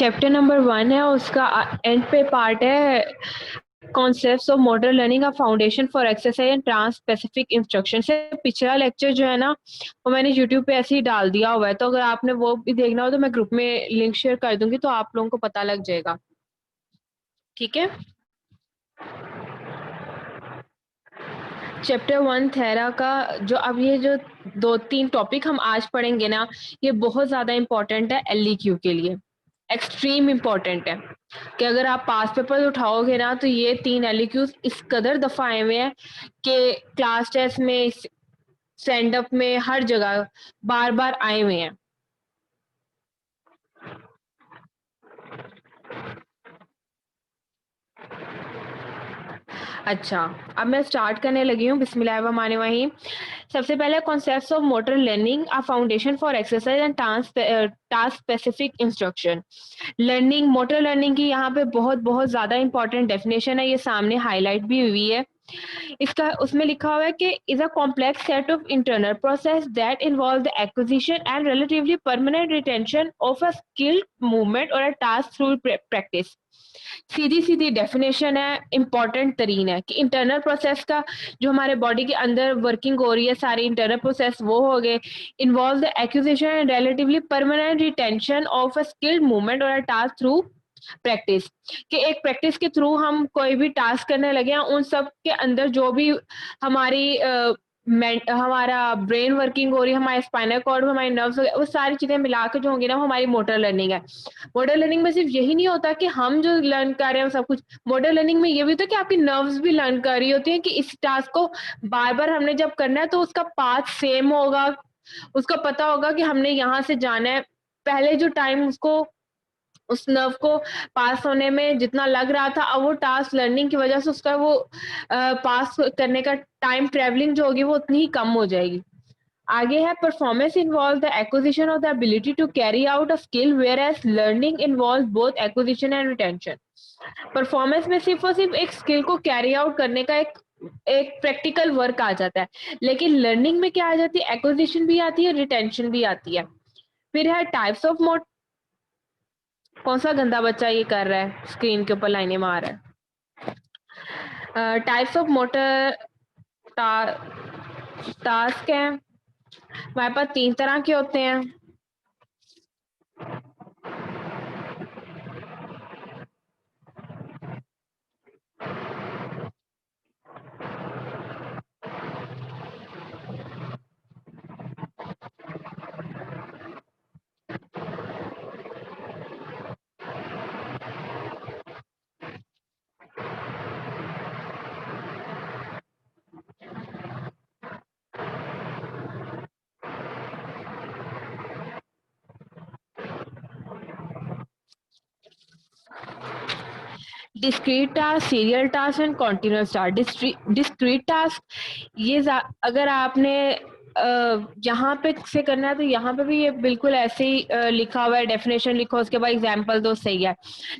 Chapter number 1 है, उसका and पे पार्ट है concepts of motor learning a foundation for exercise and trans specific instruction. से पिछला लेक्चर जो है ना वो मैंने यूट्यूब पे ऐसे ही डाल दिया हुआ है, तो अगर आपने वो भी देखना हो तो मैं ग्रुप में लिंक शेयर कर दूंगी तो आप लोगों को पता लग जाएगा। ठीक है। चैप्टर 1 थेरा का जो अब ये जो 2-3 टॉपिक हम आज पढ़ेंगे ना, ये बहुत ज्यादा इंपॉर्टेंट है एलईक्यू के लिए, एक्सट्रीम इंपॉर्टेंट है कि अगर आप पास पेपर उठाओगे ना तो ये 3 एलईक्यूज इस कदर दफा आए हुए हैं कि क्लास टेस्ट में, स्टैंड अप में, हर जगह बार बार आए हुए हैं। अच्छा, अब मैं स्टार्ट करने लगी हूँ। बिस्मिल्लाहिर्रहमानिर्रहीम। सबसे पहले concepts of motor learning a foundation for exercise and task specific instruction. Learning, motor learning की यहाँ पे बहुत बहुत ज्यादा इंपॉर्टेंट डेफिनेशन है, ये सामने हाईलाइट भी हुई है। इसका उसमें लिखा हुआ है कि is a complex set of internal process that involve the acquisition and relatively permanent retention of a skilled movement or a task through practice. सीधी सीधी डेफिनेशन है, इंपॉर्टेंट तरीन है कि इंटरनल प्रोसेस का जो हमारे बॉडी के अंदर वर्किंग हो रही है, सारी इंटरनल प्रोसेस वो हो गए, involve the acquisition and relatively permanent retention of a skilled movement or a task through practice. कि एक प्रैक्टिस के थ्रू हम कोई भी टास्क करने लगे हैं, उन सब के अंदर जो भी हमारी हमारा ब्रेन वर्किंग हो रही है, हमारे स्पाइनल कॉर्ड, हमारे नर्व्स, वो सारी चीजें मिला के जो होंगी ना, वो हमारी मोटर लर्निंग है। मोटर लर्निंग में सिर्फ यही नहीं होता कि हम जो लर्न कर रहे हैं सब कुछ, मोटर लर्निंग में ये भी होता है कि आपकी नर्व्स भी लर्न कर रही होती है कि इस टास्क को बार बार हमने जब करना है तो उसका पाथ सेम होगा, उसको पता होगा कि हमने यहाँ से जाना है। पहले जो टाइम उसको उस नर्व को पास होने में जितना लग रहा था, अब वो टास्क लर्निंग की वजह से उसका वो पास करने का टाइम ट्रेवलिंग जो होगी वो उतनी ही कम हो जाएगी। आगे है performance involve the acquisition of the ability to carry out a skill, whereas learning involve both acquisition and retention. Performance में सिर्फ और सिर्फ एक स्किल को कैरी आउट करने का एक एक प्रैक्टिकल वर्क आ जाता है, लेकिन लर्निंग में क्या आ जाती है, एक्विजिशन भी आती है, रिटेंशन भी आती है। फिर है टाइप्स ऑफ मोड। कौन सा गंदा बच्चा ये कर रहा है, स्क्रीन के ऊपर लाइनें मार रहा है। टाइप्स ऑफ मोटर टास्क है, हमारे पास 3 तरह के होते हैं। Discrete task, serial task and continuous task. Discrete task ये अगर आपने यहाँ पे से करना है तो यहाँ पे भी ये बिल्कुल ऐसे ही लिखा हुआ है, डेफिनेशन लिखो उसके बाद एग्जांपल दो, सही है।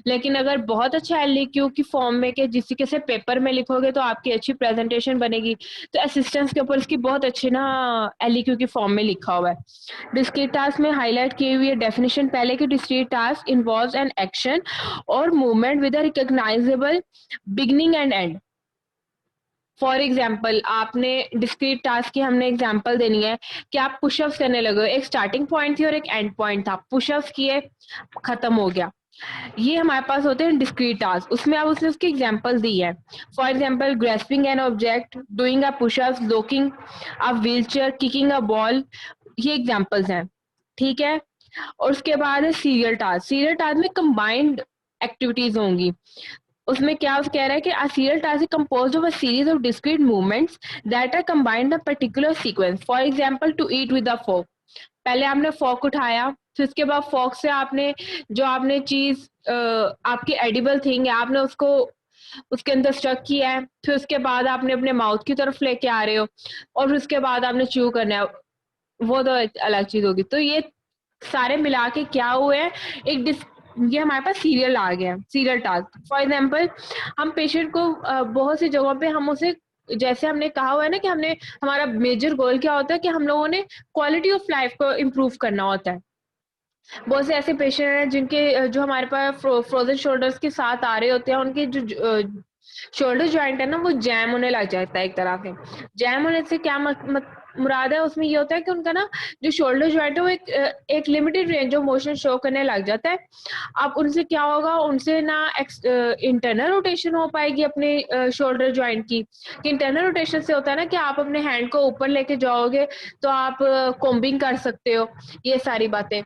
लेकिन अगर बहुत अच्छा एलईक्यू की फॉर्म में के जिस तरीके से पेपर में लिखोगे तो आपकी अच्छी प्रेजेंटेशन बनेगी, तो असिस्टेंस के ऊपर इसकी बहुत अच्छी ना एलईक्यू की फॉर्म में लिखा हुआ है। डिस्क्रीट टास्क में हाईलाइट की हुई है डेफिनेशन पहले की, discrete task involves an action or movement with a recognizable beginning and end. For example, आपने डिस्क्रीट टास्क की हमने एग्जाम्पल देनी है कि आप पुशअप्स करने लगे हो, एक स्टार्टिंग पॉइंट थी और एक एंड पॉइंट था, पुशअप्स किए, खत्म हो गया। ये हमारे पास होते हैं डिस्क्रीट टास्क, उसमें अब उसने उसकी एग्जांपल दी है। For example, grasping an object, doing a pushups, locking a wheelchair, kicking a ball, ये एग्जांपल्स हैं। ठीक है। और उसके बाद है सीरियल टास्क। सीरियल टास्क में कंबाइंड एक्टिविटीज होंगी। उसमें क्या कह रहा है कि a serial task is composed of a series of discrete movements that are combined in a particular sequence. For example, to eat with a fork. पहले आपने फॉर्क उठाया, फिर उसके बाद फॉर्क से आपने जो आपने चीज आपकी एडिबल थिंग है, आपने उसको उसके अंदर स्टक किया है, फिर उसके बाद आपने अपने माउथ की तरफ लेके आ रहे हो और फिर उसके बाद आपने च्यू करना है, वो तो अलग चीज होगी। तो ये सारे मिला के क्या हुए हैं, एक ये हमारे पास सीरियल आ गया, सीरियल टास्क। फॉर एग्जाम्पल, हम पेशेंट को बहुत सी जगहों पे हम उसे, जैसे हमने कहा हुआ है ना कि हमने, हमारा मेजर गोल क्या होता है कि हम लोगों ने क्वालिटी ऑफ लाइफ को इम्प्रूव करना होता है। बहुत से ऐसे पेशेंट हैं जिनके जो हमारे पास फ्रोजन शोल्डर्स के साथ आ रहे होते हैं, उनके जो शोल्डर जॉइंट है ना वो जैम होने लग जाता है एक तरह से। जैम होने से क्या मुराद है, उसमें ये होता है कि उनका ना जो शोल्डर जॉइंट है वो एक limited range of motion show करने लग जाता है। अब उनसे क्या होगा, उनसे ना इंटरनल रोटेशन हो पाएगी अपने शोल्डर जॉइंट की। कि इंटरनल रोटेशन से होता है ना कि आप अपने हैंड को ऊपर लेके जाओगे तो आप कॉम्बिंग कर सकते हो, ये सारी बातें।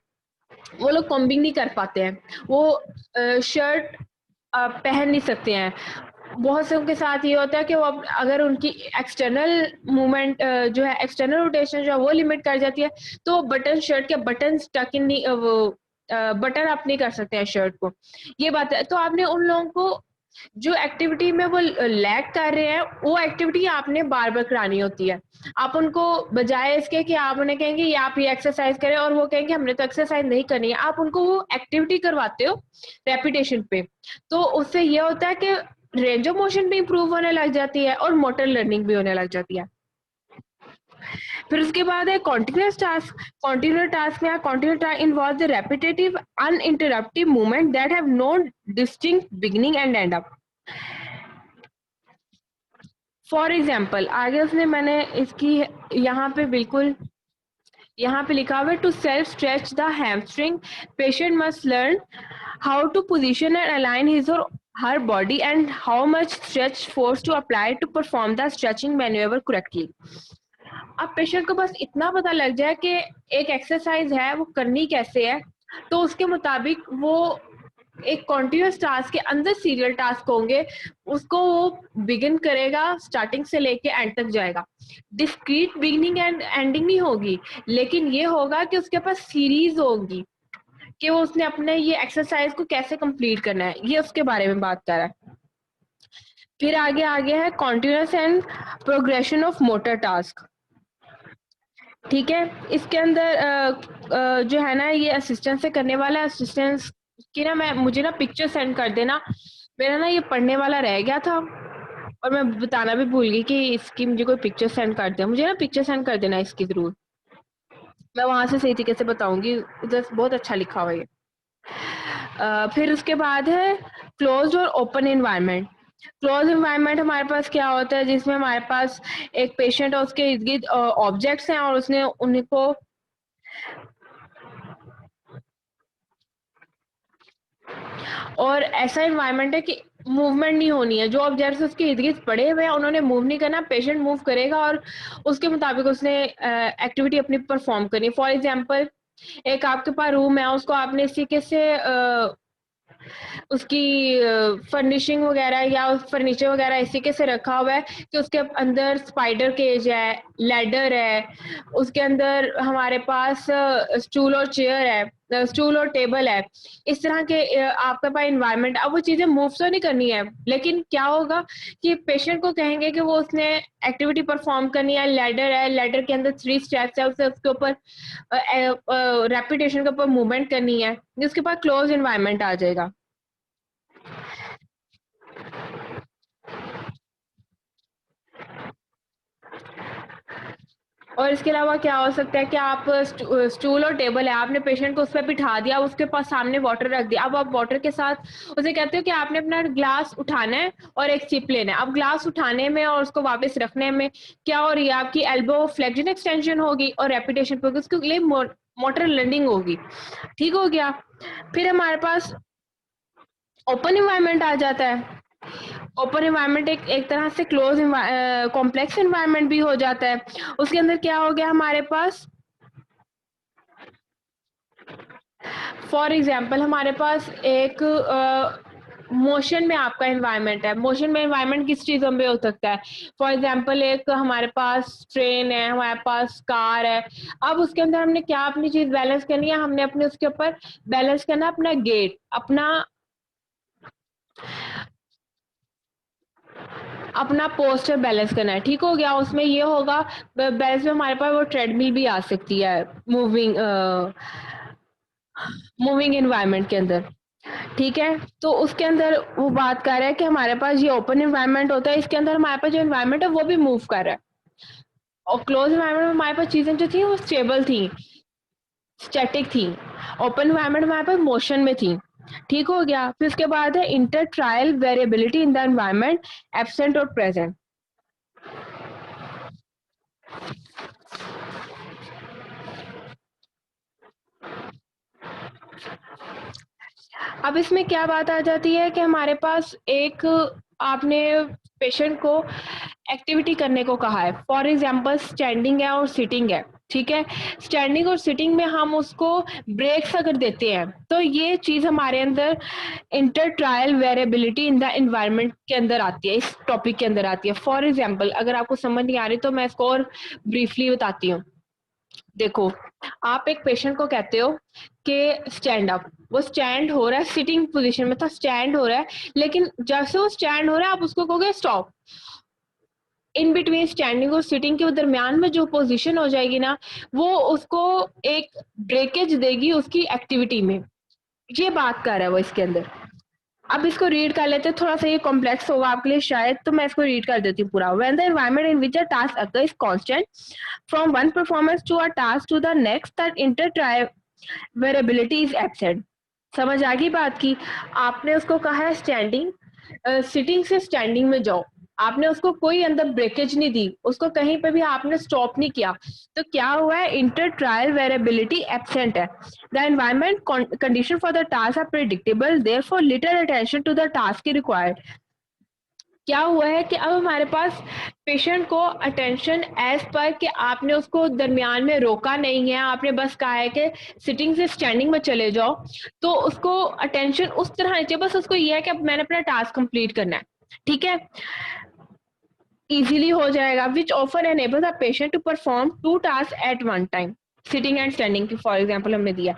वो लोग कॉम्बिंग नहीं कर पाते हैं, वो शर्ट पहन नहीं सकते हैं। बहुत से उनके साथ ये होता है कि वो अगर उनकी एक्सटर्नल मूवमेंट जो है, एक्सटर्नल रोटेशन जो है वो लिमिट कर जाती है, तो बटन शर्ट के बटन टक इन नहीं, वो बटन आप नहीं कर सकते हैं शर्ट को। ये बात है। तो आपने उन लोगों को जो एक्टिविटी में वो लैग कर रहे हैं, वो एक्टिविटी आपने बार बार करानी होती है। आप उनको बजाय इसके कि आप उन्हें कहेंगे ये आप ये एक्सरसाइज करें और वो कहेंगे हमने तो एक्सरसाइज नहीं करनी है, आप उनको वो एक्टिविटी करवाते हो रेपिटेशन पे। तो उससे ये होता है कि रेंज ऑफ मोशन भी इंप्रूव होने लग जाती है और मोटर लर्निंग भी होने लग जाती है। फिर उसके बाद है कॉन्टिन्यूस टास्क। कॉन्टिन्यूस टास्क में continuous task involve the repetitive uninterruptive movement that have no distinct beginning and end up. For example आगे उसने मैंने इसकी यहाँ पे बिल्कुल यहाँ पे लिखा हुआ है to self stretch the hamstring patient must learn how to position and align his or her body and how much stretch force to apply to perform the stretching manoeuvre correctly. अब पेशेंट को बस इतना पता लग जाए कि एक exercise है वो करनी कैसे है, तो उसके मुताबिक वो एक कॉन्टिन्यूस टास्क के अंदर सीरियल टास्क होंगे, उसको वो बिगिन करेगा, स्टार्टिंग से लेके एंड तक जाएगा। डिस्क्रीट बिगिनिंग एंड एंडिंग नहीं होगी, लेकिन ये होगा कि उसके पास सीरीज होगी कि वो उसने अपने ये एक्सरसाइज को कैसे कंप्लीट करना है, ये उसके बारे में बात कर रहा है। फिर आगे आगे है continuous and progression of motor task. ठीक है, इसके अंदर जो है ना ये असिस्टेंट से करने वाला है। असिस्टेंट की ना मुझे ना पिक्चर सेंड कर देना, मेरा ना ये पढ़ने वाला रह गया था और मैं बताना भी भूल गई कि इसकी मुझे कोई पिक्चर सेंड कर दे। मुझे ना पिक्चर सेंड कर देना इसकी जरूर, मैं वहां से सही तरीके से बताऊंगी, उधर बहुत अच्छा लिखा हुआ है। फिर उसके बाद है क्लोज और ओपन एनवायरनमेंट। क्लोज एनवायरनमेंट हमारे पास क्या होता है, जिसमें हमारे पास एक पेशेंट और उसके इर्द गिर्द ऑब्जेक्ट्स हैं और उसने उनको और ऐसा एनवायरनमेंट है कि मूवमेंट नहीं होनी है। जो ऑब्जेक्ट्स उसके इर्द गिर्द पड़े हुए हैं उन्होंने मूव नहीं करना, पेशेंट मूव करेगा और उसके मुताबिक उसने एक्टिविटी अपनी परफॉर्म करनी है। फॉर एग्जांपल एक आपके पास रूम है, उसको आपने इसी के से उसकी फर्निशिंग वगैरह या फर्नीचर वगैरह इसी के से रखा हुआ है कि उसके अंदर स्पाइडर केज है, लैडर है, उसके अंदर हमारे पास स्टूल और चेयर है, स्टूल और टेबल है। इस तरह के आपके पास इन्वायरमेंट, अब वो चीजें मूव तो नहीं करनी है, लेकिन क्या होगा कि पेशेंट को कहेंगे कि वो उसने एक्टिविटी परफॉर्म करनी है। लैडर है, लैडर के अंदर 3 स्टेप्स है, उसे उसके ऊपर रेपिटेशन के ऊपर मूवमेंट करनी है, जिसके पास क्लोज इन्वायरमेंट आ जाएगा। और इसके अलावा क्या हो सकता है कि आप स्टूल और टेबल है, आपने पेशेंट को उस पर बिठा दिया, उसके पास सामने वाटर रख दिया। अब आप वाटर के साथ उसे कहते हो कि आपने अपना ग्लास उठाना है और एक सिप लेना है। अब ग्लास उठाने में और उसको वापस रखने में क्या हो रही है, आपकी एल्बो फ्लेक्शन एक्सटेंशन होगी और रेपिटेशन पे उसके लिए मोटर लर्निंग होगी। ठीक हो गया। फिर हमारे पास ओपन इन्वायरमेंट आ जाता है। ओपन इन्वायरमेंट एक तरह से क्लोज कॉम्प्लेक्स इन्वायरमेंट भी हो जाता है। उसके अंदर क्या हो गया हमारे पास, फॉर एग्जाम्पल हमारे पास एक मोशन में आपका एनवायरनमेंट है। मोशन में एनवायरनमेंट किस चीजों में हो सकता है, फॉर एग्जाम्पल एक हमारे पास ट्रेन है, हमारे पास कार है। अब उसके अंदर हमने क्या अपनी चीज बैलेंस करनी है, हमने अपने उसके ऊपर बैलेंस करना अपना गेट, अपना अपना पोस्टर बैलेंस करना है। ठीक हो गया। उसमें ये होगा बैलेंस में हमारे पास वो ट्रेडमिल भी आ सकती है मूविंग मूविंग एनवायरनमेंट के अंदर। ठीक है, तो उसके अंदर वो बात कर रहा है कि हमारे पास ये ओपन एनवायरनमेंट होता है, इसके अंदर हमारे पास जो एनवायरनमेंट है वो भी मूव कर रहा है। और क्लोज एनवायरनमेंट में हमारे पास चीजें जो थी वो स्टेबल थी, स्टैटिक थी। ओपन एनवायरनमेंट हमारे पास मोशन में थी, ठीक हो गया। फिर उसके बाद है inter trial variability in the environment, absent or present. अब इसमें क्या बात आ जाती है कि हमारे पास एक आपने पेशेंट को एक्टिविटी करने को कहा है, फॉर एग्जांपल स्टैंडिंग है और सिटिंग है, ठीक है। स्टैंडिंग और सिटिंग में हम उसको ब्रेक्स अगर देते हैं तो ये चीज हमारे अंदर inter trial variability in the environment के अंदर आती है, इस टॉपिक के अंदर आती है। फॉर एग्जांपल अगर आपको समझ नहीं आ रही तो मैं इसको और ब्रीफली बताती हूँ। देखो, आप एक पेशेंट को कहते हो कि स्टैंड अप, वो स्टैंड हो रहा है, सिटिंग पोजीशन में था, स्टैंड हो रहा है, लेकिन जैसे वो स्टैंड हो रहा है आप उसको कहोगे स्टॉप। इन बिटवीन स्टैंडिंग और सिटिंग के दरमियान में जो पोजीशन हो जाएगी ना, वो उसको एक ब्रेकेज देगी उसकी एक्टिविटी में। ये बात कर रहा है वो इसके अंदर। अब इसको रीड कर लेते हैं, थोड़ा सा ये कॉम्प्लेक्स होगा आपके लिए शायद, तो मैं इसको रीड कर देती हूँ पूरा। When the environment in which a task occur is constant from one performance to a task to the next, that inter trial variability is absent. समझ आ गई बात की? आपने उसको कहा है स्टैंडिंग, सिटिंग से स्टैंडिंग में जाओ, आपने उसको कोई अंदर ब्रेकेज नहीं दी, उसको कहीं पे भी आपने स्टॉप नहीं किया, तो क्या हुआ है? इंटर ट्रायल वेरिएबिलिटी एब्सेंट है। The environment condition for the task are predictable, therefore little attention to the task is required. क्या हुआ है कि अब हमारे पास पेशेंट को अटेंशन एज पर कि आपने उसको दरमियान में रोका नहीं है, आपने बस कहा है कि सिटिंग से स्टैंडिंग में चले जाओ, तो उसको अटेंशन उस तरह नहीं चाहिए, बस उसको ये है कि अब मैंने अपना टास्क कंप्लीट करना है, ठीक है, इजीली हो जाएगा। Which offer enable the patient to perform two task at one time, sitting and standing की फॉर एग्जाम्पल हमने दिया।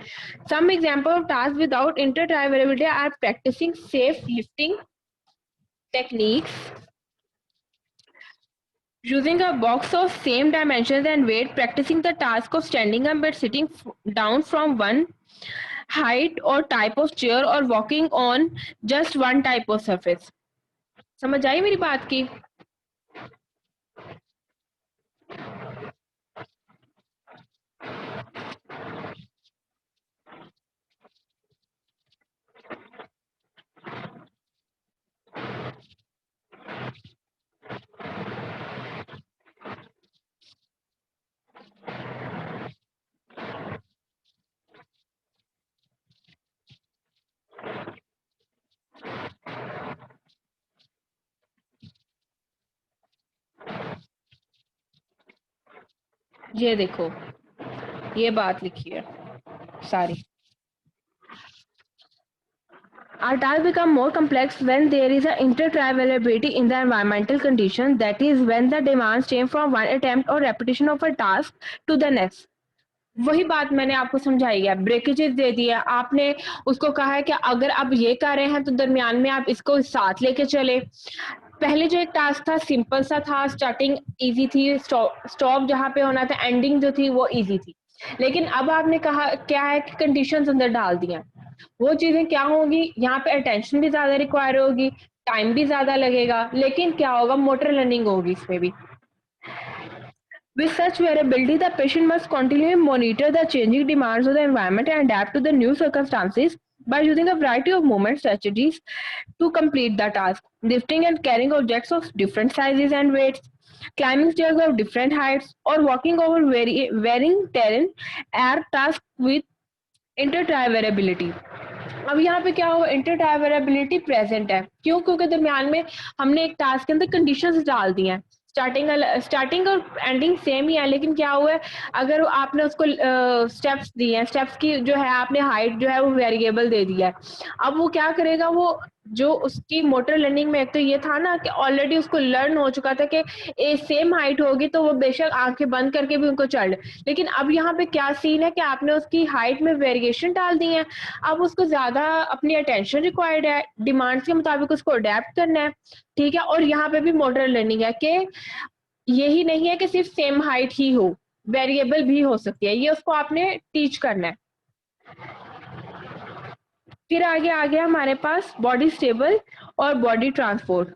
Some example of task without inter trial variability are practicing safe lifting techniques, using a box of same dimensions and weight, practicing the task of standing up but sitting down from one height or type of chair, or walking on just one type of surface। समझ आई मेरी बात की? ये देखो, ये बात लिखी है सारी। Our tasks become more complex when there is an intertrivalability in the environmental conditions, that is, when the demands change from one attempt or repetition of a task to the next। वही बात मैंने आपको समझाई है, breakages दे दिए, आपने उसको कहा है कि अगर आप ये कर रहे हैं तो दरमियान में आप इसको साथ लेके चले। पहले जो एक टास्क था सिंपल सा था, स्टार्टिंग इजी थी, स्टॉप जहाँ पे होना था, एंडिंग जो थी वो इजी थी, लेकिन अब आपने कहा क्या है कि कंडीशंस अंदर डाल दिया, वो चीजें क्या होगी, यहाँ पे अटेंशन भी ज्यादा रिक्वायर होगी, टाइम भी ज्यादा लगेगा, लेकिन क्या होगा, मोटर लर्निंग होगी इसमें भी। With such variability, the patient must continually monitor the changing demands of the environment and adapt to the new circumstances by using a variety of movement strategies to complete the task. Lifting and carrying objects of different sizes and weights, climbing stairs of different heights, or walking over varying terrain are tasks with inter variability. अब यहाँ पे क्या हुआ, inter variability present है, क्यों? क्योंकि दरमियान में हमने एक टास्क के अंदर कंडीशंस डाल दी हैं, स्टार्टिंग और एंडिंग सेम ही है, लेकिन क्या हुआ है, अगर आपने उसको स्टेप्स दिए हैं, स्टेप्स की जो है आपने हाइट जो है वो वेरिएबल दे दिया है, अब वो क्या करेगा, वो जो उसकी मोटर लर्निंग में एक तो ये था ना कि ऑलरेडी उसको लर्न हो चुका था कि ए सेम हाइट होगी तो वो बेशक आंखें बंद करके भी उनको चढ़, लेकिन अब यहाँ पे क्या सीन है कि आपने उसकी हाइट में वेरिएशन डाल दी है, अब उसको ज्यादा अपनी अटेंशन रिक्वायर्ड है, डिमांड्स के मुताबिक उसको अडेप्ट करना है, ठीक है। और यहाँ पे भी मॉडल लर्निंग है कि यही नहीं है कि सिर्फ सेम हाइट ही हो, वेरिएबल भी हो सकती है, ये उसको आपने टीच करना है। फिर आगे आ गया हमारे पास बॉडी स्टेबल और बॉडी ट्रांसपोर्ट।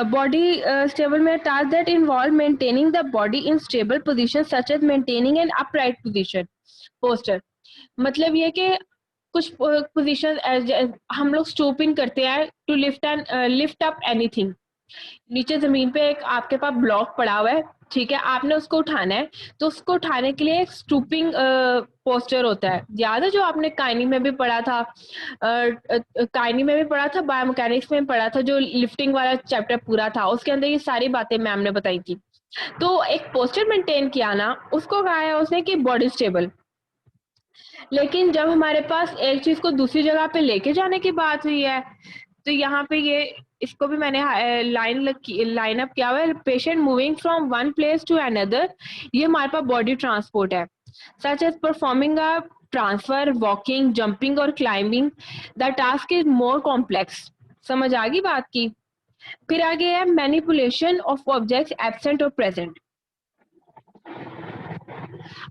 बॉडी स्टेबल में task that involve maintaining the body in stable position such as maintaining an upright position posture. मतलब ये कि कुछ पोजीशन हम लोग स्टूपिंग करते हैं टू लिफ्ट अप एनीथिंग। नीचे जमीन पे एक आपके पास ब्लॉक पड़ा हुआ है, ठीक है, आपने उसको उठाना है, तो उसको उठाने के लिए एक स्टूपिंग पोस्चर होता है। याद है जो आपने काइनी में भी पढ़ा था, काइनी में भी पढ़ा था, बायोमैकेनिक्स में पढ़ा था, जो लिफ्टिंग वाला चैप्टर पूरा था, उसके अंदर ये सारी बातें मैम ने बताई थी। तो एक पोस्चर मेंटेन किया ना, उसको कहा है उसने कि बॉडी स्टेबल। लेकिन जब हमारे पास एक चीज को दूसरी जगह पे लेके जाने की बात हुई है, तो यहाँ पे ये इसको भी मैंने लाइन अप किया हुआ है, patient moving from one place to another, ये हमारे पास बॉडी ट्रांसपोर्ट है, such as performing a transfer, walking, jumping और climbing. The task is more complex. समझ आ गई बात की? फिर आगे है manipulation of objects absent or present.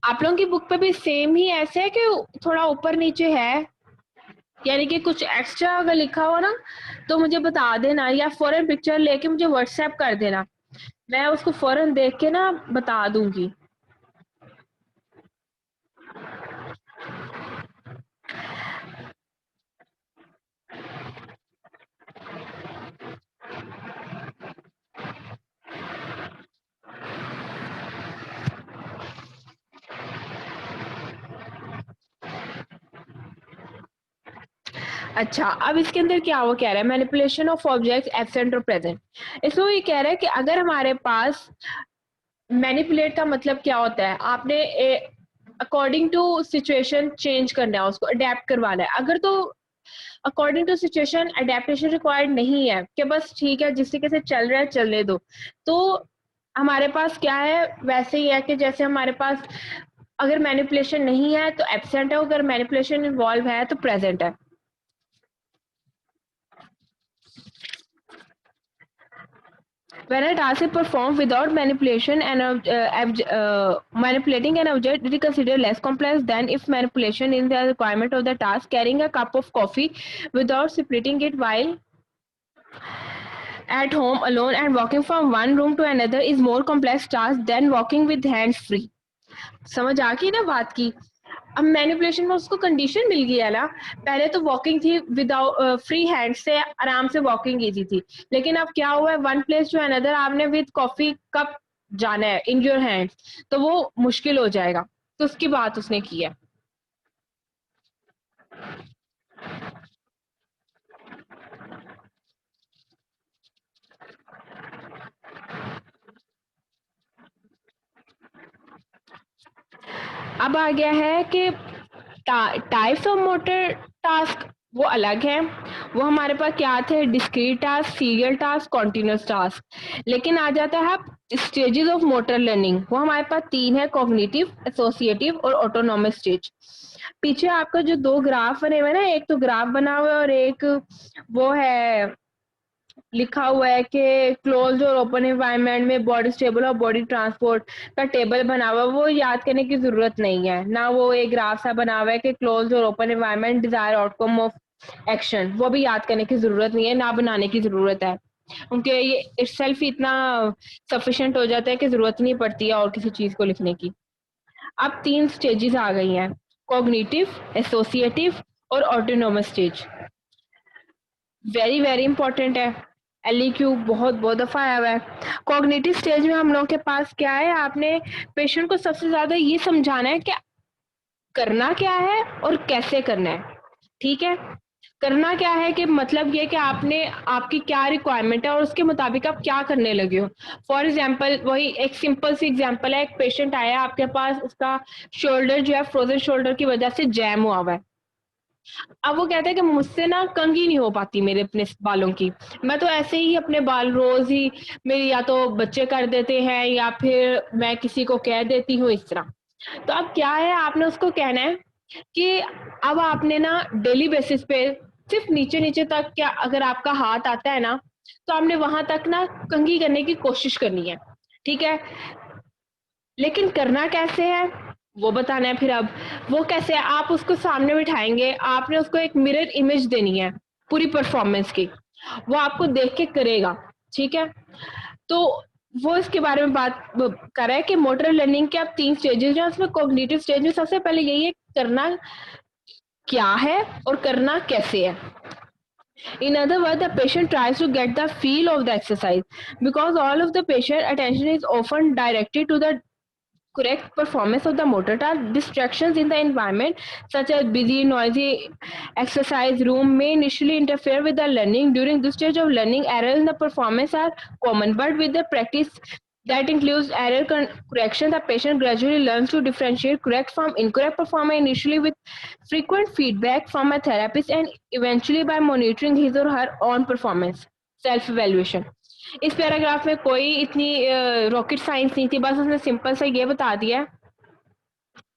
आप लोगों की बुक पे भी सेम ही ऐसे है कि थोड़ा ऊपर नीचे है, यानी कि कुछ एक्स्ट्रा अगर लिखा हो ना तो मुझे बता देना, या फौरन पिक्चर लेके मुझे व्हाट्सएप कर देना, मैं उसको फौरन देख के ना बता दूंगी। अच्छा, अब इसके अंदर क्या वो कह रहा है, manipulation of objects absent or present. इसमें ये कह रहा है कि अगर हमारे पास मैनिपुलेट का मतलब क्या होता है, आपने अकॉर्डिंग टू सिचुएशन चेंज करना है, उसको अडेप्ट करवाना है। अगर तो according to situation adaptation required नहीं है कि बस ठीक है जिस तरीके से चल रहा है चलने दो, तो हमारे पास क्या है, वैसे ही है कि जैसे हमारे पास अगर मैनिपुलेशन नहीं है तो एब्सेंट है, अगर मैनिपुलेशन इन्वॉल्व है तो प्रेजेंट है। When a task is performed without manipulation and manipulating an object, it is considered less complex than if manipulation is the requirement of the task. Carrying a cup of coffee without splitting it while at home alone and walking from one room to another is more complex task than walking with hands free. समझ आ गई ना बात की? अब manipulation में उसको condition मिल गई है ना, पहले तो वॉकिंग थी विदाउट फ्री हैंड से आराम से वॉकिंग ईजी थी, लेकिन अब क्या हुआ है, वन प्लेस टू अनदर आपने विद कॉफी कप जाना है इन योर हैंड, तो वो मुश्किल हो जाएगा, तो उसकी बात उसने की है। अब आ गया है कि टाइप्स ऑफ मोटर टास्क वो अलग है, वो हमारे पास क्या थे, discrete task, serial task, continuous task. लेकिन आ जाता है स्टेजेस ऑफ मोटर लर्निंग, वो हमारे पास तीन है, कॉग्निटिव, एसोसिएटिव और ऑटोनॉमिक स्टेज। पीछे आपका जो दो ग्राफ बने हुए ना, एक तो ग्राफ बना हुआ है और एक वो है लिखा हुआ है कि क्लोज और ओपन एनवायरनमेंट में बॉडी स्टेबल और बॉडी ट्रांसपोर्ट का टेबल बना हुआ है, वो याद करने की जरूरत नहीं है ना। वो एक ग्राफ सा बना हुआ है कि क्लोज और open environment desire outcome of action, वो भी याद करने की जरूरत नहीं है ना, बनाने की जरूरत है, क्योंकि ये इटसेल्फ ही इतना सफिशिएंट हो जाता है कि जरूरत नहीं पड़ती है और किसी चीज को लिखने की। अब तीन स्टेजेस आ गई हैं, कॉग्निटिव, एसोसिएटिव और autonomous stage. Very very important है, एलईक्यू बहुत बहुत दफा आया हुआ है। कॉग्निटिव स्टेज में हम लोगों के पास क्या है, आपने पेशेंट को सबसे ज्यादा ये समझाना है कि करना क्या है और कैसे करना है। ठीक है, करना क्या है कि मतलब ये कि आपने आपकी क्या रिक्वायरमेंट है और उसके मुताबिक आप क्या करने लगे हो। फॉर एग्जाम्पल, वही एक सिंपल सी एग्जाम्पल है, एक पेशेंट आया आपके पास, उसका शोल्डर जो है फ्रोजन शोल्डर की वजह से जैम हुआ हुआ है। अब वो कहता है कि मुझसे ना कंघी नहीं हो पाती मेरे अपने बालों की, मैं तो ऐसे ही अपने बाल रोज ही मेरी या तो बच्चे कर देते हैं या फिर मैं किसी को कह देती हूँ इस तरह। तो अब क्या है, आपने उसको कहना है कि अब आपने ना डेली बेसिस पे सिर्फ नीचे नीचे तक, क्या अगर आपका हाथ आता है ना तो आपने वहां तक ना कंघी करने की कोशिश करनी है। ठीक है, लेकिन करना कैसे है वो बताना है। फिर अब वो कैसे है, आप उसको सामने बिठाएंगे, आपने उसको एक मिरर इमेज देनी है पूरी परफॉर्मेंस की, वो आपको देख के करेगा। ठीक है, तो वो इसके बारे में बात कर रहा है कि मोटर लर्निंग के अब तीन स्टेजेस हैं उसमें। कॉग्निटिव स्टेज में सबसे पहले यही है, करना क्या है और करना कैसे है. In other words, the patient tries to get the feel of the exercise because all of the patient attention is often directed to the correct performance of the motor task. Distractions in the environment, such as busy, noisy exercise room, may initially interfere with the learning. During this stage of learning, errors in the performance are common, but with the practice that includes error correction, the patient gradually learns to differentiate correct from incorrect performance, initially with frequent feedback from a therapist and eventually by monitoring his or her own performance. Self evaluation. इस paragraph में कोई इतनी rocket science नहीं थी, बस उसने simple सा ये बता दिया.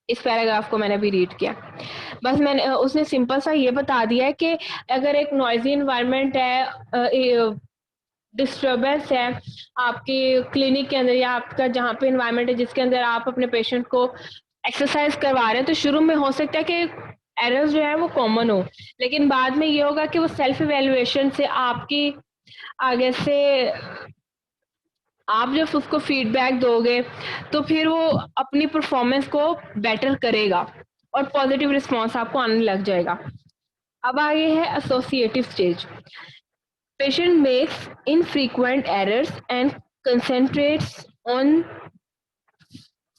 इस पैराग्राफ को मैंने भी रीड किया. बस मैंने उसने सिंपल सा ये बता दिया है कि अगर एक नॉइजी इन्वायरमेंट है, डिस्टर्बेंस है आपके क्लिनिक के अंदर या आपका जहाँ पे इन्वायरमेंट है जिसके अंदर आप अपने पेशेंट को एक्सरसाइज करवा रहे हैं, तो शुरू में हो सकता है कि एरर्स जो है वो कॉमन हो, लेकिन बाद में ये होगा कि वो सेल्फ इवेल्युएशन से आपकी आगे से आप जब उसको फीडबैक दोगे तो फिर वो अपनी परफॉर्मेंस को बेटर करेगा और पॉजिटिव रिस्पॉन्स आपको आने लग जाएगा. अब आगे है associative stage. Patient makes infrequent errors and concentrates on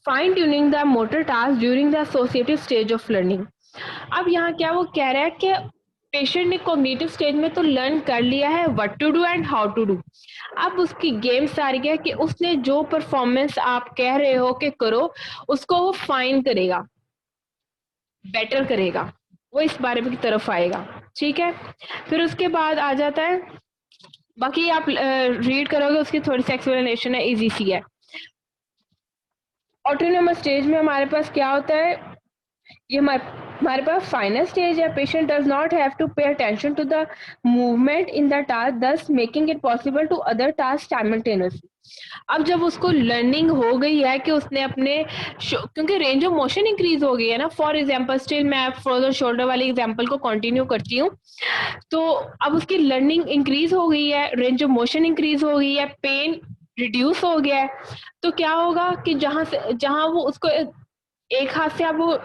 fine-tuning the motor task during the associative stage of learning. अब यहाँ क्या वो कह रहा है कि पेशेंट ने कॉग्निटिव स्टेज में तो लर्न कर लिया है what to do and how to do. अब उसकी गेम सारी है कि उसने जो परफॉर्मेंस आप कह रहे हो कि करो उसको वो फाइन करेगा, बेटर करेगा, वो इस बारे में की तरफ आएगा. ठीक है, फिर उसके बाद आ जाता है, बाकी आप रीड करोगे उसकी थोड़ी सी एक्सप्लेनेशन है, इजी सी है. ऑटोनोमस स्टेज में हमारे पास क्या होता है, ये हमारे पास फाइनल स्टेज है. Patient does not have to pay attention to the movement in the task, thus making it possible to other task simultaneously. अब जब उसको लर्निंग हो गई है कि उसने अपने क्योंकि रेंज ऑफ मोशन इंक्रीज हो गई है ना. फॉर एग्जांपल स्टिल मैं फ्रोजन शोल्डर वाली एग्जांपल को कंटिन्यू करती हूँ. तो अब उसकी लर्निंग इंक्रीज हो गई है, रेंज ऑफ मोशन इंक्रीज हो गई है, पेन रिड्यूस हो गया है, तो क्या होगा कि जहां वो उसको एक हाथ से आप वो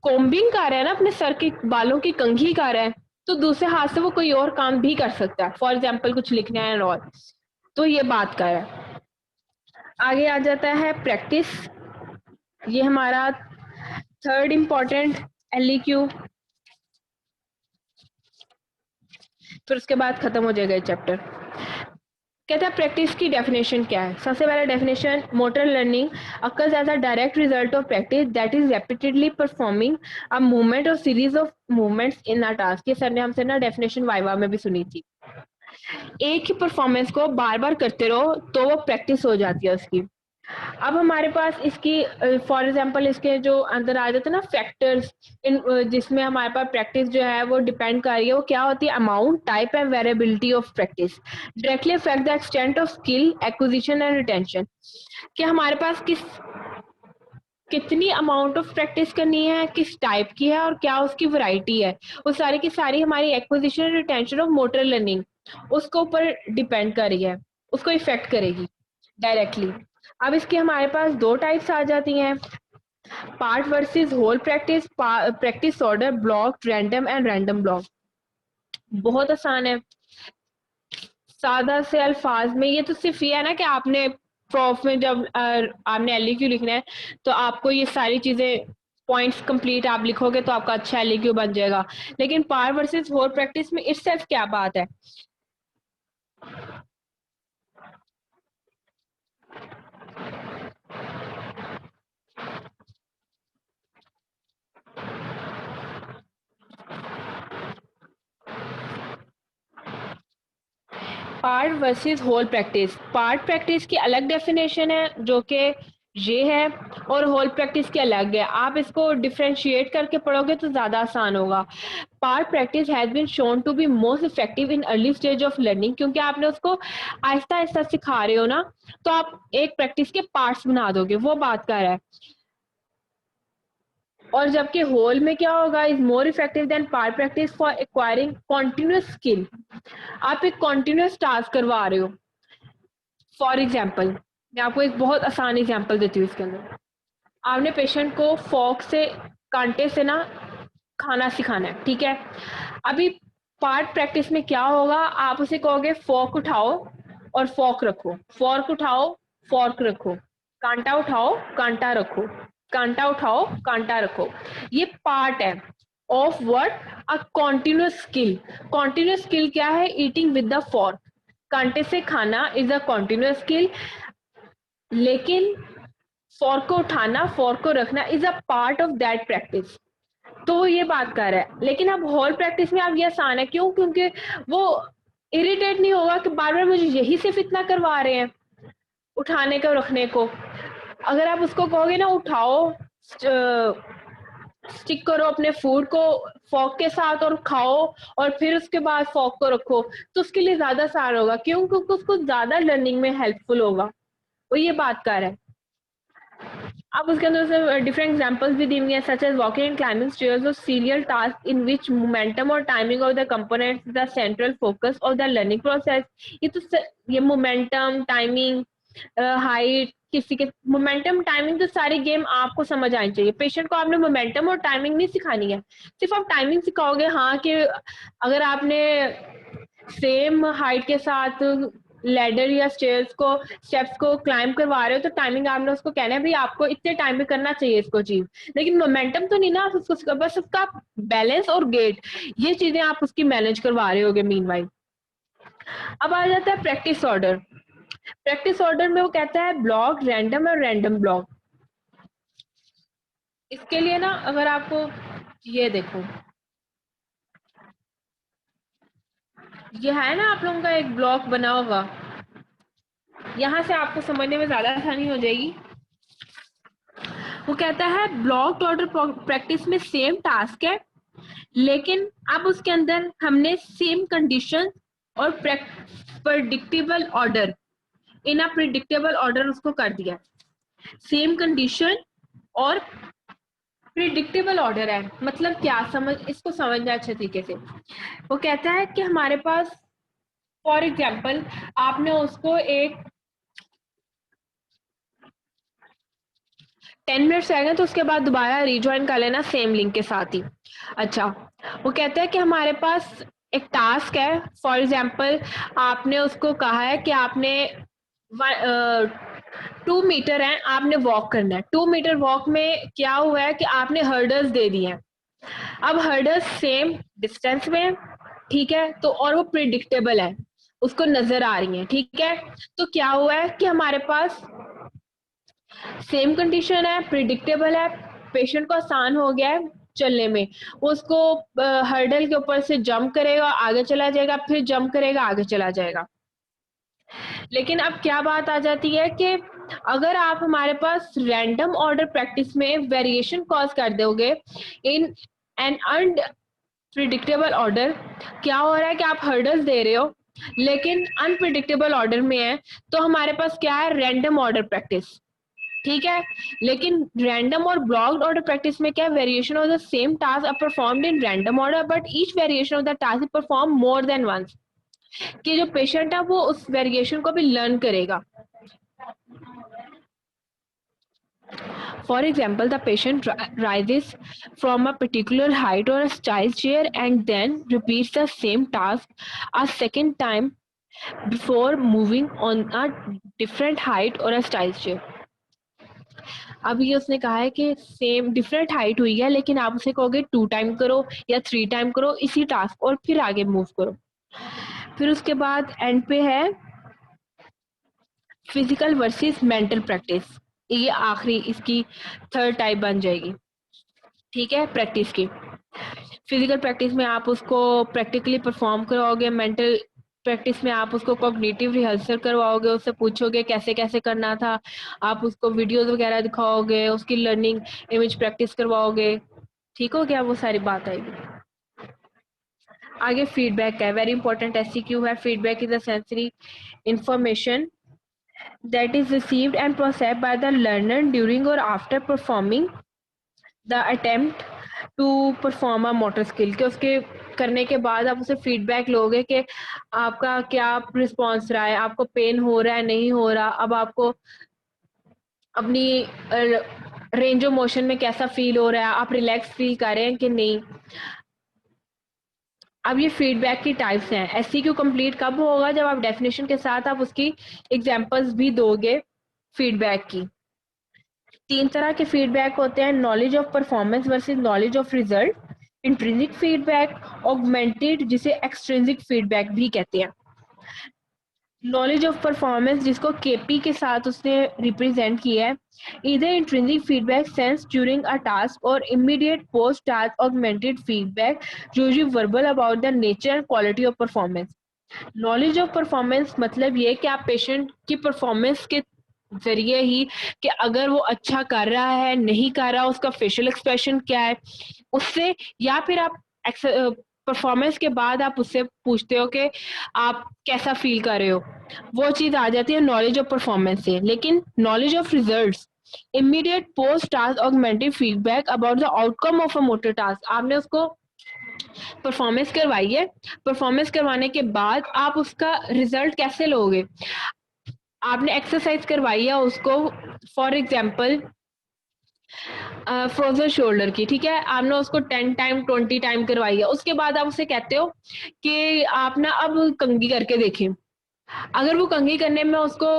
कोम्बिंग कर रहे हैं ना, अपने सर के बालों की कंघी कर रहे हैं, तो दूसरे हाथ से वो कोई और काम भी कर सकता है, फॉर एग्जाम्पल कुछ लिखना है और. तो ये बात का है. आगे आ जाता है प्रैक्टिस. ये हमारा थर्ड इम्पोर्टेंट एलईक्यू, फिर उसके बाद खत्म हो जाएगा ये चैप्टर. कहता है प्रैक्टिस की डेफिनेशन क्या है. सबसे पहला definition, motor learning occurs as a direct result of practice that is repeatedly performing a movement or series of movements in a task. ये सर ने हमसे ना डेफिनेशन वाइवा में भी सुनी थी. एक ही परफॉर्मेंस को बार बार करते रहो तो वो प्रैक्टिस हो जाती है उसकी. अब हमारे पास इसकी फॉर एग्जांपल इसके जो अंदर आ जाते हैं ना फैक्टर्स, इन जिसमें हमारे पास प्रैक्टिस जो है वो डिपेंड कर रही है, वो क्या होती है, amount, type and variability of practice directly affect the extent of skill acquisition and retention. कि हमारे पास कितनी अमाउंट ऑफ प्रैक्टिस करनी है, किस टाइप की है और क्या उसकी वैरायटी है, वो सारी की सारी हमारी acquisition and retention of motor learning उसके ऊपर डिपेंड कर रही है, उसको इफेक्ट करेगी डायरेक्टली. अब इसके हमारे पास दो टाइप्स आ जाती हैं, part versus whole practice, practice order block, random and random block. बहुत आसान है, सादा से अल्फाज में. ये तो सिर्फ ये है ना कि आपने प्रॉफ में जब आपने एलईक्यू लिखना है तो आपको ये सारी चीजें पॉइंट्स कंप्लीट आप लिखोगे तो आपका अच्छा एलईक्यू बन जाएगा. लेकिन पार्ट वर्सेस होल प्रैक्टिस में इट्सेल्फ क्या बात है. Part versus whole practice, part practice की अलग डेफिनेशन है जो कि ये है और होल प्रैक्टिस की अलग है. आप इसको डिफरेंशिएट करके पढ़ोगे तो ज्यादा आसान होगा. Part practice has been shown to be most effective in early stage of learning, क्योंकि आपने उसको आहिस्ता आहिस्ता सिखा रहे हो ना, तो आप एक प्रैक्टिस के पार्ट्स बना दोगे, वो बात कर रहा है. और जबकि होल में क्या होगा, is more effective than part practice for acquiring continuous skill. आप एक कॉन्टिन्यूस टास्क करवा रहे हो. फॉर एग्जाम्पल मैं आपको एक बहुत आसान एग्जाम्पल देती हूँ. इसके अंदर आपने पेशेंट को फॉक से कांटे से ना खाना सिखाना है, ठीक है। अभी पार्ट प्रैक्टिस में क्या होगा, आप उसे कहोगे फोर्क उठाओ और फोर्क रखो, फोर्क उठाओ फोर्क रखो, कांटा उठाओ कांटा रखो, कांटा उठाओ कांटा रखो। ये पार्ट है of what, a continuous skill. Continuous skill क्या है, ईटिंग विद द फोर्क, कांटे से खाना इज अ कॉन्टिन्यूस स्किल, लेकिन फोर्क को उठाना फोर्क को रखना is a part of that practice. तो वो ये बात कर रहा है। लेकिन अब हॉल प्रैक्टिस में अब ये आसान है, क्यों, क्योंकि वो इरिटेट नहीं होगा कि बार बार मुझे यही सिर्फ इतना करवा रहे हैं उठाने को रखने को। अगर आप उसको कहोगे ना उठाओ, स्टिक करो अपने फूड को फोक के साथ और खाओ, और फिर उसके बाद फोक को रखो, तो उसके लिए ज्यादा आसान होगा। क्यों, क्योंकि उसको ज्यादा लर्निंग में हेल्पफुल होगा। वो ये बात कर रहा है। अब उसके अंदर से डिफरेंट एग्जांपल्स भी दी हुई हैं, such as walking and climbing stairs और serial task in which momentum और timing of the components the central focus of the learning process. ये तो ये मोमेंटम टाइमिंग हाइट, किसी के मोमेंटम टाइमिंग तो सारी गेम आपको समझ आनी चाहिए। पेशेंट को आपने मोमेंटम और टाइमिंग नहीं सिखानी है, सिर्फ आप टाइमिंग सिखाओगे। हाँ कि अगर आपने सेम हाइट के साथ लैडर या स्टेप्स को क्लाइंब करवा रहे हो, तो टाइमिंग आपने उसको कहना है भाई आपको इतने टाइम में करना चाहिए इसको अचीव। लेकिन मोमेंटम तो नहीं ना, उसको बस उसका बैलेंस और गेट, ये चीजें आप उसकी मैनेज करवा रहे होगे मीनवाइल। अब आ जाता है प्रैक्टिस ऑर्डर। प्रैक्टिस ऑर्डर में वो कहता है ब्लॉक, रैंडम और रैंडम ब्लॉक। इसके लिए ना अगर आपको ये देखो, ये है ना आप लोगों का एक ब्लॉक बना होगा, यहां से आपको समझने में ज्यादा आसानी हो जाएगी। वो कहता है ब्लॉक ऑर्डर प्रैक्टिस में सेम टास्क है, लेकिन अब उसके अंदर हमने सेम कंडीशन और प्रेडिक्टेबल ऑर्डर, इन अ प्रिडिक्टेबल ऑर्डर उसको कर दिया। सेम कंडीशन और प्रिडिक्टेबल ऑर्डर है, मतलब क्या, समझ इसको समझना अच्छे तरीके से। वो कहता है कि हमारे पास फॉर एग्जाम्पल आपने उसको एक 10 मिनट्स रहेंगे तो उसके बाद दोबारा रिज्वाइन कर लेना सेम लिंक के साथ ही। अच्छा, वो कहते हैं कि हमारे पास एक टास्क है, फॉर एग्जाम्पल आपने उसको कहा है कि आपने 2 मीटर है, आपने वॉक करना है। 2 मीटर वॉक में क्या हुआ है कि आपने हर्डल्स दे दिए हैं। अब हर्डल्स सेम डिस्टेंस में, ठीक है, तो और वो प्रिडिक्टेबल है, उसको नजर आ रही है, ठीक है। तो क्या हुआ है कि हमारे पास सेम कंडीशन है, प्रिडिक्टेबल है, पेशेंट को आसान हो गया है चलने में। वो उसको हर्डल के ऊपर से जंप करेगा, आगे चला जाएगा, फिर जंप करेगा, आगे चला जाएगा। लेकिन अब क्या बात आ जाती है कि अगर आप हमारे पास रैंडम ऑर्डर प्रैक्टिस में वेरिएशन कॉज कर दोगे इन एन अनप्रिडिक्टेबल ऑर्डर, क्या हो रहा है कि आप हर्डल्स दे रहे हो लेकिन अनप्रिडिक्टेबल ऑर्डर में है, तो हमारे पास क्या है, रैंडम ऑर्डर प्रैक्टिस, ठीक है। लेकिन रैंडम और ब्लॉक्ड ऑर्डर प्रैक्टिस में क्या, variation of the same task are performed in random order but each variation of the task is perform more than once, कि जो पेशेंट है वो उस वेरिएशन को भी लर्न करेगा। For example, the patient rises from a particular height or a style chair and then repeats the same task a second time before moving on a different height or a style chair. अब ये उसने कहा है कि same different height हुई है, लेकिन आप उसे कहोगे 2 टाइम करो या 3 टाइम करो इसी टास्क और फिर आगे मूव करो। फिर उसके बाद एंड पे है फिजिकल वर्सेस मेंटल प्रैक्टिस, ये आखिरी इसकी थर्ड टाइप बन जाएगी, ठीक है, प्रैक्टिस की। फिजिकल प्रैक्टिस में आप उसको प्रैक्टिकली परफॉर्म करवाओगे, मेंटल प्रैक्टिस में आप उसको कॉग्निटिव रिहर्सल करवाओगे, उससे पूछोगे कैसे कैसे करना था, आप उसको वीडियोस वगैरह दिखाओगे, उसकी लर्निंग इमेज प्रैक्टिस करवाओगे, ठीक हो गया, वो सारी बात आएगी। आगे फीडबैक है, वेरी इंपॉर्टेंट एससीक्यू है। Feedback is a sensory information that is received and processed by the learner during or after performing the attempt to perform a motor skill, कि उसके करने के बाद आप उसे फीडबैक लोगे कि आपका क्या रिस्पॉन्स रहा है, आपको पेन हो रहा है नहीं हो रहा, अब आपको अपनी रेंज ऑफ मोशन में कैसा फील हो रहा है, आप रिलैक्स फील कर रहे हैं कि नहीं। अब ये फीडबैक की टाइप्स हैं। एससीक्यू कंप्लीट कब होगा, जब आप डेफिनेशन के साथ आप उसकी एग्जांपल्स भी दोगे फीडबैक की। 3 तरह के फीडबैक होते हैं, knowledge of performance versus knowledge of result, intrinsic feedback, augmented जिसे एक्सट्रिंसिक फीडबैक भी कहते हैं। नॉलेज ऑफ परफॉर्मेंस जिसको केपी के साथ उसने रिप्रेजेंट किया है, इधर intrinsic feedback sense during a task or immediate post task augmented feedback usually verbal about the nature and quality of performance. Knowledge of performance मतलब ये कि आप पेशेंट की परफॉर्मेंस के जरिए ही कि अगर वो अच्छा कर रहा है नहीं कर रहा, उसका फेशियल एक्सप्रेशन क्या है उससे, या फिर आप परफॉर्मेंस के बाद आप उससे पूछते हो कि आप कैसा फील कर रहे हो, वो चीज आ जाती है नॉलेज ऑफ परफॉर्मेंस से। लेकिन knowledge of results, immediate post task augmented feedback about the outcome of a motor task. आपने उसको परफॉर्मेंस करवाई है, परफॉर्मेंस करवाने के बाद आप उसका रिजल्ट कैसे लोगे। आपने एक्सरसाइज करवाई है उसको, फॉर एग्जाम्पल फ्रोजन शोल्डर की, ठीक है, आपने उसको 10 टाइम 20 टाइम करवाई है, उसके बाद आप उसे कहते हो कि आप ना अब कंघी करके देखें। अगर वो कंघी करने में उसको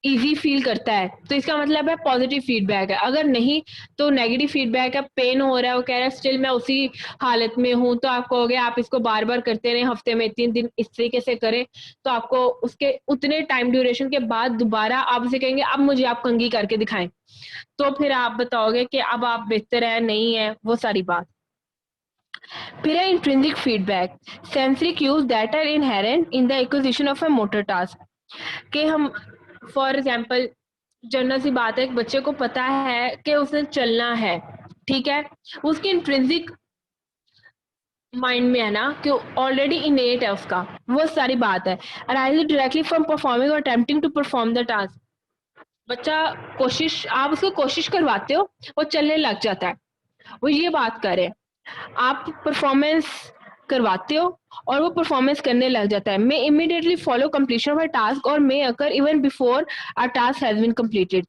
इजी फील करता है तो इसका मतलब है पॉजिटिव फीडबैक है, अगर नहीं तो नेगेटिव फीडबैक है, पेन हो रहा है, वो कह रहा है स्टिल मैं उसी हालत में हूँ, तो आप कहोगे आप इसको बार बार करते रहे, हफ्ते में 3 दिन इस तरीके से करें, तो आपको उसके उतने टाइम ड्यूरेशन के बाद दोबारा आप उसे कहेंगे अब मुझे आप कंघी करके दिखाएं, तो फिर आप बताओगे कि अब आप बेहतर है नहीं है, वो सारी बात। फिर है intrinsic feedback, sensory cues that are inherent in the acquisition of a motor task. कि हम फॉर एग्जाम्पल जनरल सी बात है, एक बच्चे को पता है कि उसने चलना है, ठीक है, उसकी इंट्रिंसिक माइंड में है ना कि ऑलरेडी इनेट है उसका, वो सारी बात है। अराइज डायरेक्टली फ्रॉम परफॉर्मिंग और attempting to perform the task. बच्चा कोशिश, आप उसको कोशिश करवाते हो, वो चलने लग जाता है, वो ये बात करे, आप परफॉर्मेंस करवाते हो और वो परफॉर्मेंस करने लग जाता है। May immediately follow completion of a task or may occur even before a task has been completed.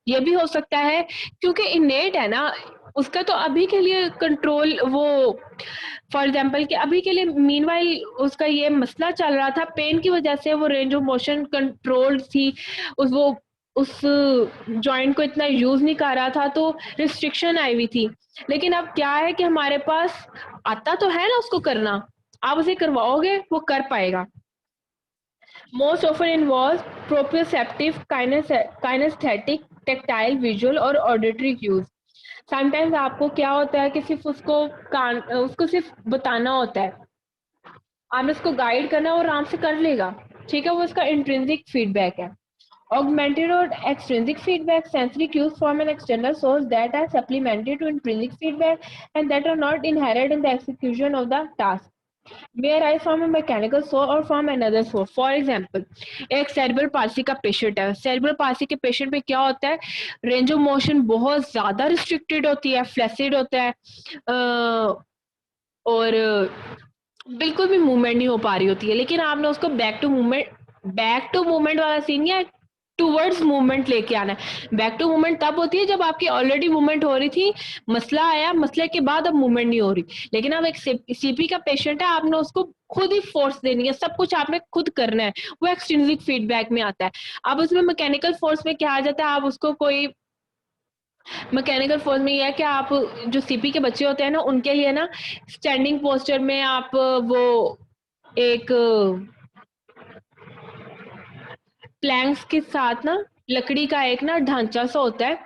ये भी हो सकता है क्योंकि इनेट है ना उसका, तो अभी के लिए कंट्रोल वो, फॉर एग्जाम्पल कि अभी के लिए मीनवाइल उसका ये मसला चल रहा था, पेन की वजह से वो रेंज ऑफ मोशन कंट्रोल थी, उस जॉइंट को इतना यूज नहीं कर रहा था, तो रिस्ट्रिक्शन आई हुई थी। लेकिन अब क्या है कि हमारे पास आता तो है ना उसको करना, आप उसे करवाओगे वो कर पाएगा। Most often involve proprioceptive, kinesthetic, tactile, visual और ऑडिटरी क्यूज। समटाइम्स आपको क्या होता है कि सिर्फ उसको सिर्फ बताना होता है, आपने उसको गाइड करना है और आराम से कर लेगा, ठीक है, वो इसका इंट्रिंसिक फीडबैक है। Augmented or extrinsic feedback, sensory cues from an external source that are supplementary to intrinsic feedback and that are not inherent in the execution of the task. May arise from a mechanical source or from another source. For example, एक cerebral palsy का patient है, cerebral palsy के patient में क्या होता है, range of motion बहुत ज्यादा रिस्ट्रिक्टेड होती है, फ्लैसिड होता है, और बिल्कुल भी मूवमेंट नहीं हो पा रही होती है। लेकिन आपने उसको बैक टू मूवमेंट वाला सीन या टूवर्ड्स मूवमेंट लेके आना है। बैक टू मूवमेंट तब होती है जब आपकी ऑलरेडी मूवमेंट हो रही थी, मसला आया, मसले के बाद अब मूवमेंट नहीं हो रही। लेकिन अब एक सीपी का पेशेंट है, आपने उसको खुद ही फोर्स देनी है, सब कुछ आपने खुद करना है, वो एक्सट्रिंसिक फीडबैक में आता है। अब उसमें मैकेनिकल फोर्स में क्या आ जाता है, आप उसको कोई मैकेनिकल फोर्स में ये है कि आप जो सीपी के बच्चे होते हैं ना उनके लिए ना स्टैंडिंग पोस्चर में आप वो एक प्लैंक्स के साथ ना लकड़ी का एक ना ढांचा सा होता है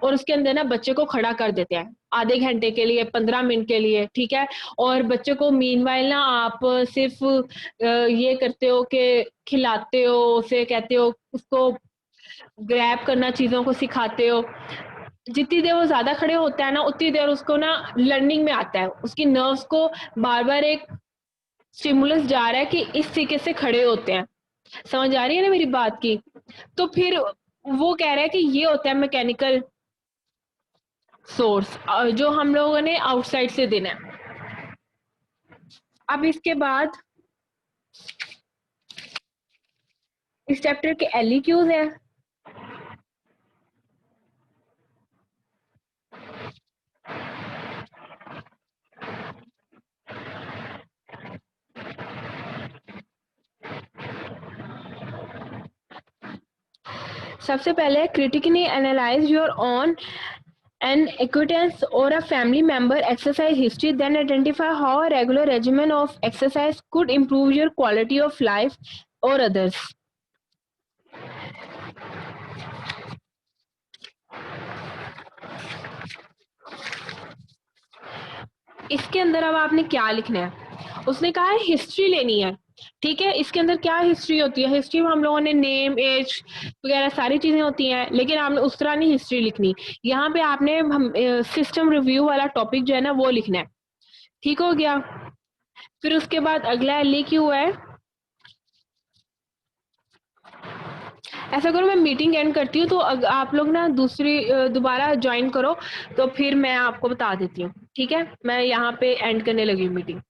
और उसके अंदर ना बच्चे को खड़ा कर देते हैं आधे घंटे के लिए, 15 मिनट के लिए, ठीक है। और बच्चे को मीनवाइल ना आप सिर्फ ये करते हो कि खिलाते हो उसे, कहते हो उसको ग्रैब करना, चीजों को सिखाते हो। जितनी देर वो ज्यादा खड़े होता है ना उतनी देर उसको ना लर्निंग में आता है, उसकी नर्व्स को बार बार एक स्टिमुलस जा रहा है कि इस तरीके से खड़े होते हैं। समझ आ रही है ना मेरी बात की। तो फिर वो कह रहा है कि ये होता है मैकेनिकल सोर्स जो हम लोगों ने आउटसाइड से देना है। अब इसके बाद इस चैप्टर के एलईक्यूज हैं। सबसे पहले critically analyze your own an acquaintance or a family member exercise history, then identify how a regular regimen of exercise could improve your quality of life or others. इसके अंदर अब आपने क्या लिखना है, उसने कहा है हिस्ट्री लेनी है, ठीक है। इसके अंदर क्या हिस्ट्री होती है, हिस्ट्री में हम लोगों ने नेम, एज वगैरह सारी चीजें होती हैं, लेकिन आपने उस तरह नहीं हिस्ट्री लिखनी। यहाँ पे आपने हम सिस्टम रिव्यू वाला टॉपिक जो है ना वो लिखना है, ठीक हो गया। फिर उसके बाद अगला LAQ है, ऐसा करो मैं मीटिंग एंड करती हूँ, तो आप लोग ना दूसरी दोबारा ज्वाइन करो, तो फिर मैं आपको बता देती हूँ, ठीक है। मैं यहाँ पे एंड करने लगी हूँ मीटिंग।